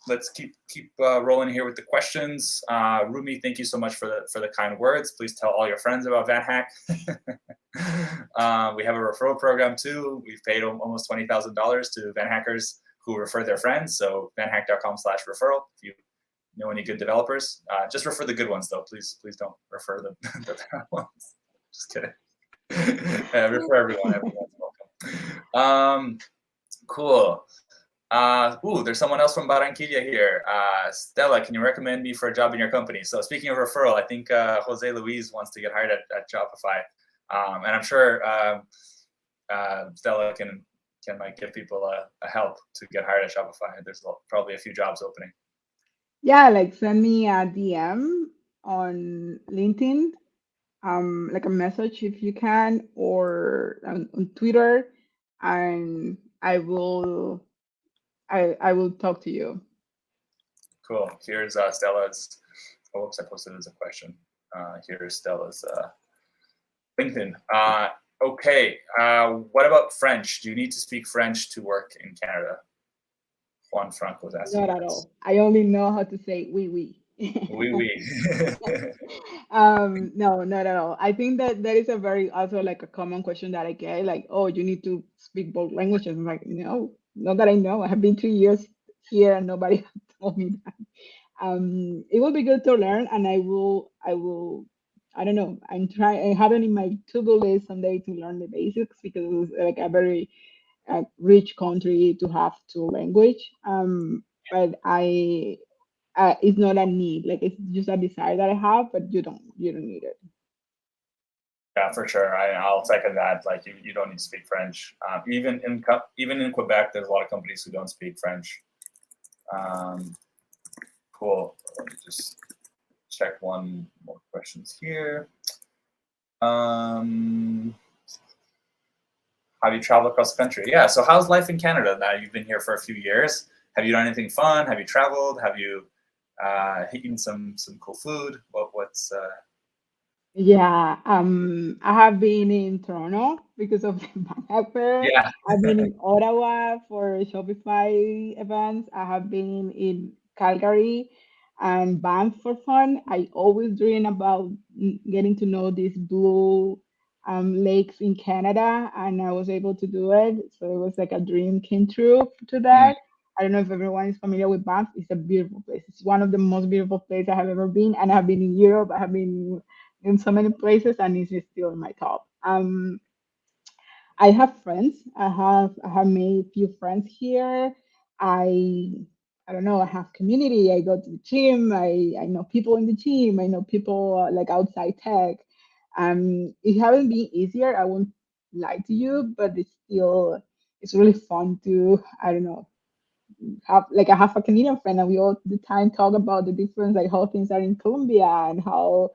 Let's keep rolling here with the questions. Rumi, thank you so much for the kind words. Please tell all your friends about VanHack. We have a referral program too. We've paid almost $20,000 to VanHackers who refer their friends. So vanhack.com/referral. If you know any good developers, just refer the good ones though. Please don't refer the bad ones. Just kidding. Refer everyone. Everyone's welcome. Cool. There's someone else from Barranquilla here. Stella, can you recommend me for a job in your company? So speaking of referral, I think Jose Luis wants to get hired at Shopify, and I'm sure Stella can like give people a help to get hired at Shopify. There's probably a few jobs opening. Yeah, like send me a DM on LinkedIn, like a message if you can, or on Twitter, and I will talk to you. Cool. Here's Stella's. Oops, I posted it as a question. Here's Stella's LinkedIn. Okay. What about French? Do you need to speak French to work in Canada? Juan Franco was asking. Not at all. I only know how to say oui, oui. Oui, oui. No, not at all. I think that that is a very also like a common question that I get, like, oh, you need to speak both languages. I'm like, no, not that I know. I have been 3 years here and nobody told me that. It will be good to learn, and I don't know. I have it in my to-do list someday to learn the basics because it's like a very rich country to have two language. But it's not a need. Like it's just a desire that I have, but you don't need it. Yeah, for sure. I'll second that. Like you don't need to speak French. Even in Quebec, there's a lot of companies who don't speak French. Cool. Let me just check one more questions here. How do you travel across the country? Yeah. So how's life in Canada now? You've been here for a few years. Have you done anything fun? Have you traveled? Have you eaten some cool food? What's Yeah, I have been in Toronto because of the VanHack fair. yeah. I've been in Ottawa for Shopify events. I have been in Calgary and Banff for fun. I always dream about getting to know these blue lakes in Canada, and I was able to do it. So it was like a dream came true to Mm, that. I don't know if everyone is familiar with Banff. It's a beautiful place. It's one of the most beautiful places I have ever been, and I have been in Europe. I have been in so many places, and it's just still in my top. I have friends. I have made few friends here. I I don't know. I have community. I go to the gym. I know people in the gym. I know people like outside tech. It haven't been easier. I won't lie to you, but it's really fun to I don't know I have a Canadian friend and we all the time talk about the difference, like how things are in Colombia and how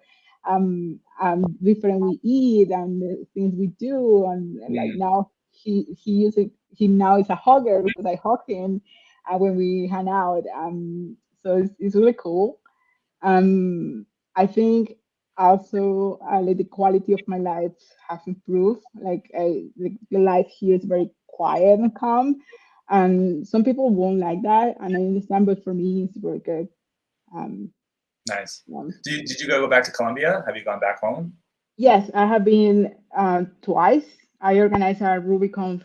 different we eat and the things we do, and like mm. now he now is a hugger because I hug him when we hang out. So it's really cool. um, I think also like the quality of my life has improved. Like the life here is very quiet and calm, and some people won't like that, and I understand. But for me, it's very good. Um, Nice. um, Did you go back to Colombia? Have you gone back home? yes, I have been twice. I organized a Ruby conference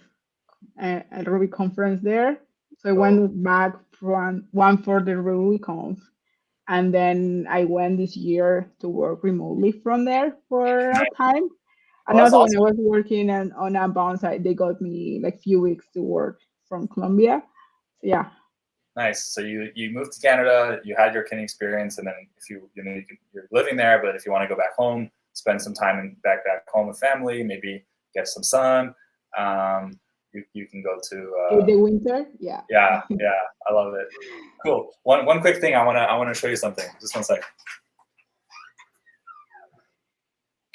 there, so I Oh, went back from one for the Ruby conf. And then I went this year to work remotely from there for a nice. time. And Oh, that's also when I awesome. was working on a bound site, they got me like few weeks to work from Colombia. So yeah. Nice. So you moved to Canada, you had your Canadian experience, and then if you're living there, but if you want to go back home, spend some time back home with family, maybe get some sun, you can go to In the winter, yeah. yeah, I love it. Cool. One quick thing, I wanna show you something. Just one sec.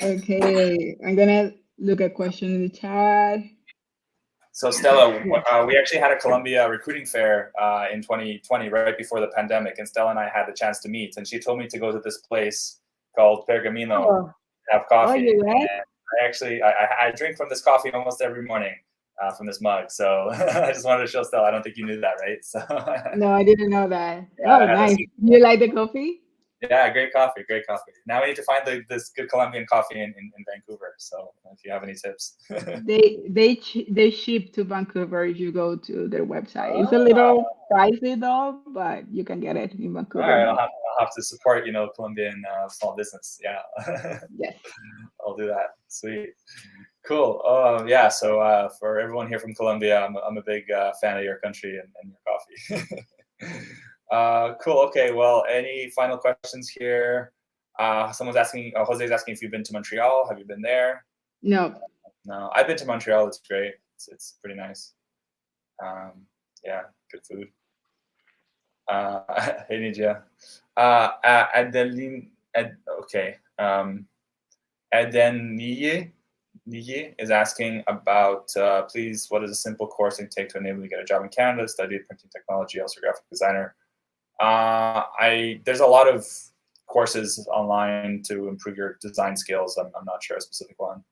Okay, I'm gonna look at question in the chat. So Stella, Yes. we actually had a Colombia recruiting fair in 2020, right before the pandemic, and Stella and I had the chance to meet. And she told me to go to this place called Pergamino, Oh, have oh, coffee. you went? And I drink from this coffee almost every morning from this mug. So I just wanted to show Stella. I don't think you knew that, right? So No, I didn't know that. yeah, Oh, I had a nice. secret. You like the coffee? Yeah, great coffee, great coffee. Now we need to find this good Colombian coffee in Vancouver. So if you have any tips. They ship to Vancouver if you go to their website. It's a Ah, little pricey though, but you can get it in all Vancouver right, now. I'll have to support Colombian small business. Yeah, Yes. I'll do that. Sweet. Cool. Yeah. So for everyone here from Colombia, I'm a big fan of your country and your coffee. Cool. Okay. Well, any final questions here? Someone's asking. Jose's asking if you've been to Montreal. Have you been there? No. No, I've been to Montreal. It's great. It's pretty nice. Yeah, good food. Hey, Nidia. Adeline. Okay. Adeniye is asking about, please, what is a simple course you take to enable you to get a job in Canada, study printing technology, also graphic designer? There's a lot of courses online to improve your design skills. I'm not sure a specific one.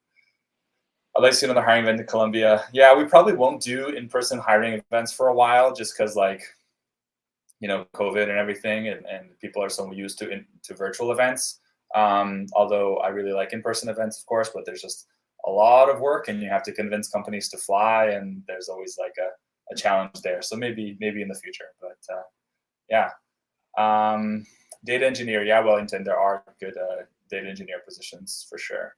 I'd like to see another hiring event in Colombia. Yeah, we probably won't do in-person hiring events for a while, just because like, COVID and everything, and people are so used to virtual events. Although I really like in-person events, of course, but there's just a lot of work, and you have to convince companies to fly, and there's always like a challenge there. So maybe in the future, but yeah. Data engineer, yeah, Wellington, there are good data engineer positions for sure.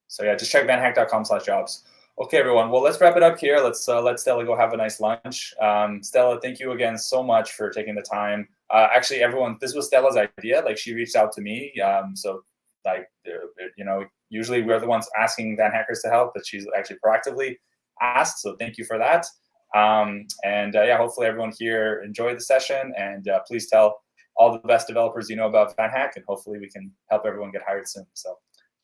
So yeah, just check vanhack.com/jobs. Okay, everyone. Well, let's wrap it up here. Let's let Stella go have a nice lunch. Stella, thank you again so much for taking the time. Actually, everyone, this was Stella's idea. Like, she reached out to me. So, like, usually we're the ones asking VanHackers to help, but she's actually proactively asked. So thank you for that. Yeah, hopefully everyone here enjoyed the session. And please tell all the best developers you know about VanHack, and hopefully we can help everyone get hired soon. So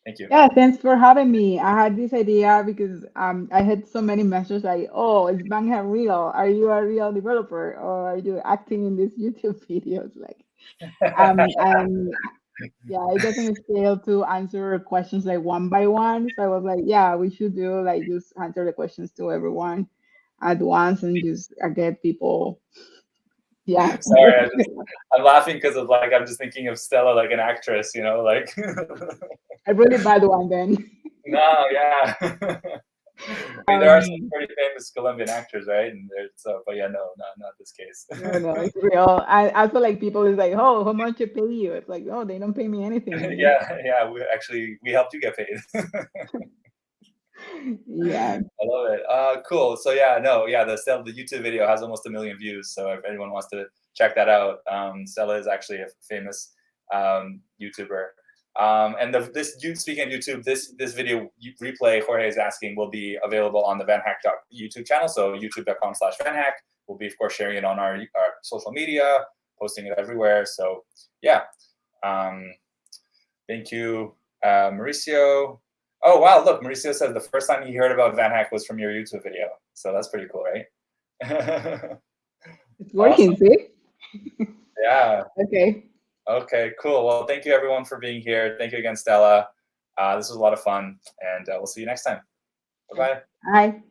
thank you. Yeah, thanks for having me. I had this idea because I had so many messages like, "Oh, is VanHack real? Are you a real developer, or are you acting in these YouTube videos?" Like, and yeah, it doesn't scale to answer questions like one by one. So I was like, yeah, we should do like just answer the questions to everyone at once and just get people. Yeah. Sorry, I'm laughing because of like I'm just thinking of Stella like an actress, like. A really bad one then. No, yeah. I mean, there are some pretty famous Colombian actors, right? And but yeah, no, not this case. No, it's real. I also like people is like, oh, how much you pay you? It's like, oh, they don't pay me anything. Yeah. We helped you get paid. Yeah. I love it. Cool. So the YouTube video has almost 1 million views. So if anyone wants to check that out, Stella is actually a famous YouTuber. Speaking of YouTube, this video replay Jorge is asking will be available on the VanHack YouTube channel. So youtube.com/VanHack. We'll be, of course, sharing it on our social media, posting it everywhere. So yeah. Thank you, Mauricio. Oh, wow, look, Mauricio says the first time he heard about VanHack was from your YouTube video. So that's pretty cool, right? It's working, Awesome. See? Yeah. Okay, cool. Well, thank you, everyone, for being here. Thank you again, Stella. This was a lot of fun, and we'll see you next time. Bye-bye. Bye.